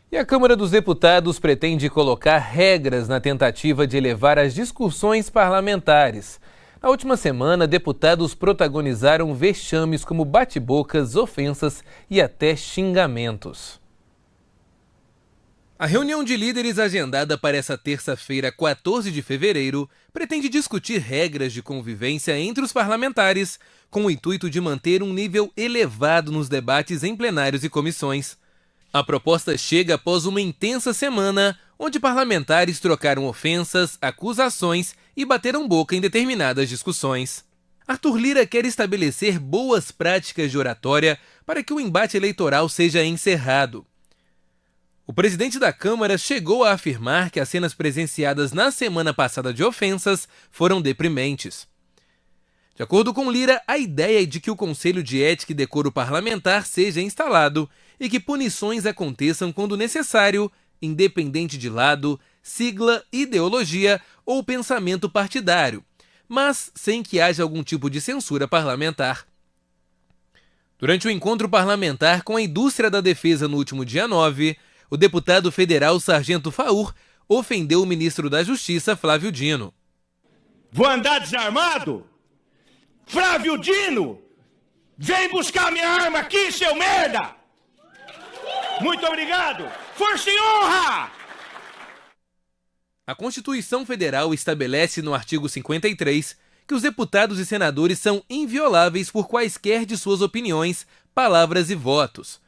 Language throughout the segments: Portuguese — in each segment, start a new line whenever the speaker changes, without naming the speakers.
E a Câmara dos Deputados pretende colocar regras na tentativa de elevar as discussões parlamentares. Na última semana, deputados protagonizaram vexames como bate-bocas, ofensas e até xingamentos. A reunião de líderes agendada para essa terça-feira, 14 de fevereiro, pretende discutir regras de convivência entre os parlamentares, com o intuito de manter um nível elevado nos debates em plenários e comissões. A proposta chega após uma intensa semana, onde parlamentares trocaram ofensas, acusações e bateram boca em determinadas discussões. Arthur Lira quer estabelecer boas práticas de oratória para que o embate eleitoral seja encerrado. O presidente da Câmara chegou a afirmar que as cenas presenciadas na semana passada de ofensas foram deprimentes. De acordo com Lira, a ideia é de que o Conselho de Ética e Decoro Parlamentar seja instalado e que punições aconteçam quando necessário, independente de lado, sigla, ideologia ou pensamento partidário, mas sem que haja algum tipo de censura parlamentar. Durante o encontro parlamentar com a indústria da defesa no último dia 9, o deputado federal Sargento Faur ofendeu o ministro da Justiça, Flávio Dino.
Vou andar desarmado? Flávio Dino! Vem buscar minha arma aqui, seu merda! Muito obrigado! Força e honra!
A Constituição Federal estabelece no artigo 53 que os deputados e senadores são invioláveis por quaisquer de suas opiniões, palavras e votos.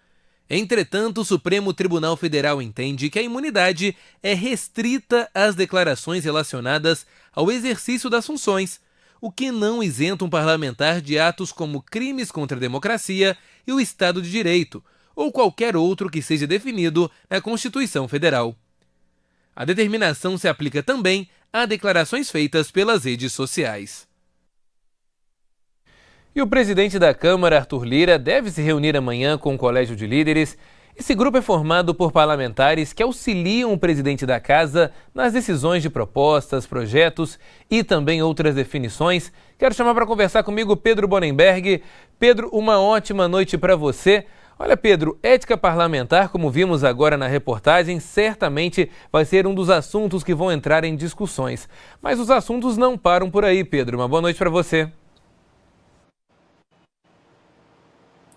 Entretanto, o Supremo Tribunal Federal entende que a imunidade é restrita às declarações relacionadas ao exercício das funções, o que não isenta um parlamentar de atos como crimes contra a democracia e o Estado de Direito, ou qualquer outro que seja definido na Constituição Federal. A determinação se aplica também a declarações feitas pelas redes sociais. E o presidente da Câmara, Arthur Lira, deve se reunir amanhã com o Colégio de Líderes. Esse grupo é formado por parlamentares que auxiliam o presidente da Casa nas decisões de propostas, projetos e também outras definições. Quero chamar para conversar comigo Pedro Bonenberg. Pedro, uma ótima noite para você. Olha, Pedro, ética parlamentar, como vimos agora na reportagem, certamente vai ser um dos assuntos que vão entrar em discussões. Mas os assuntos não param por aí, Pedro. Uma boa noite para você.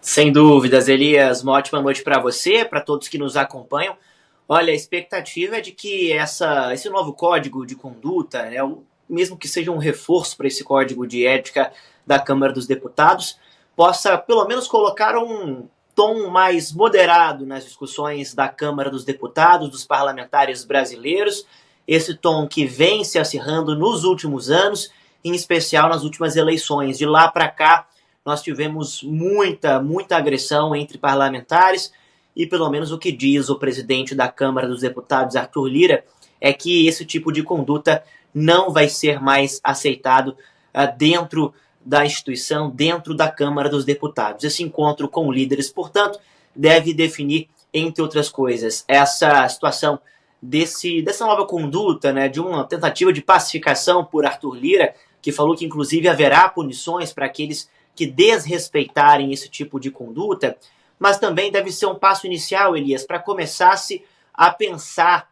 Sem dúvidas, Elias, uma ótima noite para você, para todos que nos acompanham. Olha, a expectativa é de que esse novo código de conduta, mesmo que seja um reforço para esse código de ética da Câmara dos Deputados, possa pelo menos colocar um tom mais moderado nas discussões da Câmara dos Deputados, dos parlamentares brasileiros, esse tom que vem se acirrando nos últimos anos, em especial nas últimas eleições. De lá para cá, nós tivemos muita agressão entre parlamentares e pelo menos o que diz o presidente da Câmara dos Deputados, Arthur Lira, é que esse tipo de conduta não vai ser mais aceitado dentro da instituição, dentro da Câmara dos Deputados. Esse encontro com líderes, portanto, deve definir, entre outras coisas, essa situação dessa nova conduta, de uma tentativa de pacificação por Arthur Lira, que falou que inclusive haverá punições para aqueles que desrespeitarem esse tipo de conduta, mas também deve ser um passo inicial, Elias, para começar-se a pensar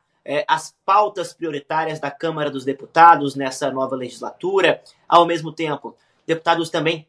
as pautas prioritárias da Câmara dos Deputados nessa nova legislatura. Ao mesmo tempo, deputados também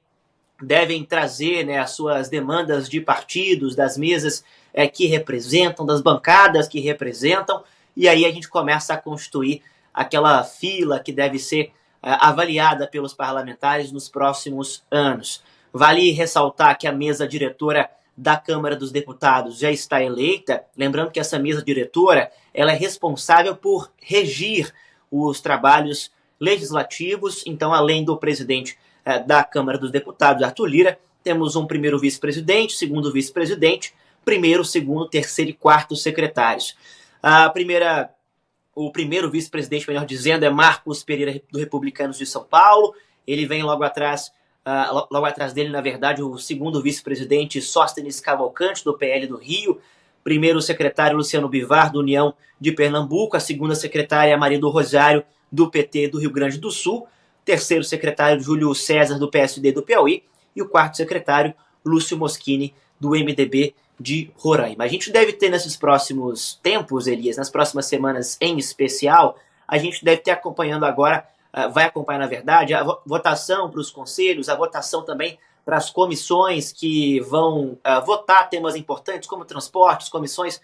devem trazer as suas demandas de partidos, das mesas que representam, das bancadas que representam, e aí a gente começa a constituir aquela fila que deve ser avaliada pelos parlamentares nos próximos anos. Vale ressaltar que a mesa diretora da Câmara dos Deputados já está eleita, lembrando que essa mesa diretora ela é responsável por regir os trabalhos legislativos. Então, além do presidente da Câmara dos Deputados, Arthur Lira, temos um primeiro vice-presidente, segundo vice-presidente, primeiro, segundo, terceiro e quarto secretários. O primeiro vice-presidente, melhor dizendo, é Marcos Pereira, do Republicanos de São Paulo. Ele vem logo atrás dele, na verdade, o segundo vice-presidente, Sóstenes Cavalcante, do PL do Rio. Primeiro secretário, Luciano Bivar, do União de Pernambuco. A segunda secretária, Maria do Rosário, do PT do Rio Grande do Sul. Terceiro secretário, Júlio César, do PSD do Piauí. E o quarto secretário, Lúcio Moschini, do MDB de Roraima. A gente deve ter nesses próximos tempos, Elias, nas próximas semanas em especial, a gente deve ter acompanhando agora, vai acompanhar na verdade, a votação para os conselhos, a votação também para as comissões que vão votar temas importantes como transportes, comissões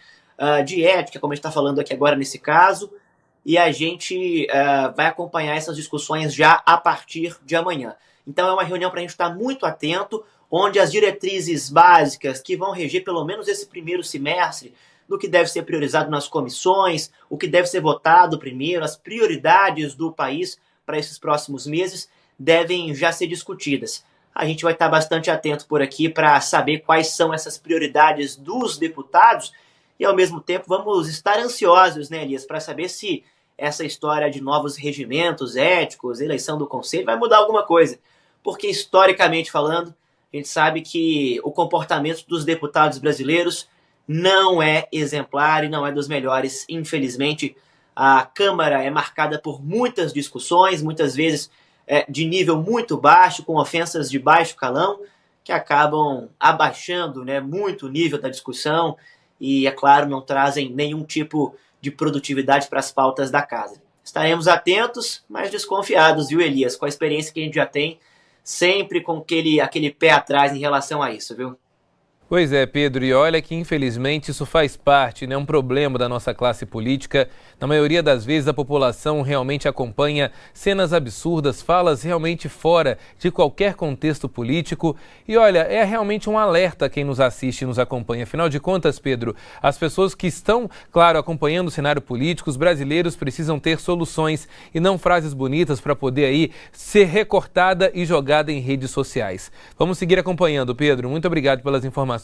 de ética, como a gente está falando aqui agora nesse caso, e a gente vai acompanhar essas discussões já a partir de amanhã. Então é uma reunião para a gente estar muito atento, onde as diretrizes básicas que vão reger pelo menos esse primeiro semestre, do que deve ser priorizado nas comissões, o que deve ser votado primeiro, as prioridades do país para esses próximos meses, devem já ser discutidas. A gente vai estar bastante atento por aqui para saber quais são essas prioridades dos deputados e, ao mesmo tempo, vamos estar ansiosos, né, Elias, para saber se essa história de novos regimentos éticos, eleição do conselho, vai mudar alguma coisa. Porque, historicamente falando, a gente sabe que o comportamento dos deputados brasileiros não é exemplar e não é dos melhores. Infelizmente, a Câmara é marcada por muitas discussões, muitas vezes de nível muito baixo, com ofensas de baixo calão, que acabam abaixando, né, muito o nível da discussão e, é claro, não trazem nenhum tipo de produtividade para as pautas da casa. Estaremos atentos, mas desconfiados, viu, Elias, com a experiência que a gente já tem, sempre com aquele pé atrás em relação a isso, viu?
Pois é, Pedro, e olha que infelizmente isso faz parte, né, um problema da nossa classe política. Na maioria das vezes a população realmente acompanha cenas absurdas, falas realmente fora de qualquer contexto político. E olha, é realmente um alerta a quem nos assiste e nos acompanha. Afinal de contas, Pedro, as pessoas que estão, claro, acompanhando o cenário político, os brasileiros precisam ter soluções e não frases bonitas para poder aí ser recortada e jogada em redes sociais. Vamos seguir acompanhando, Pedro. Muito obrigado pelas informações.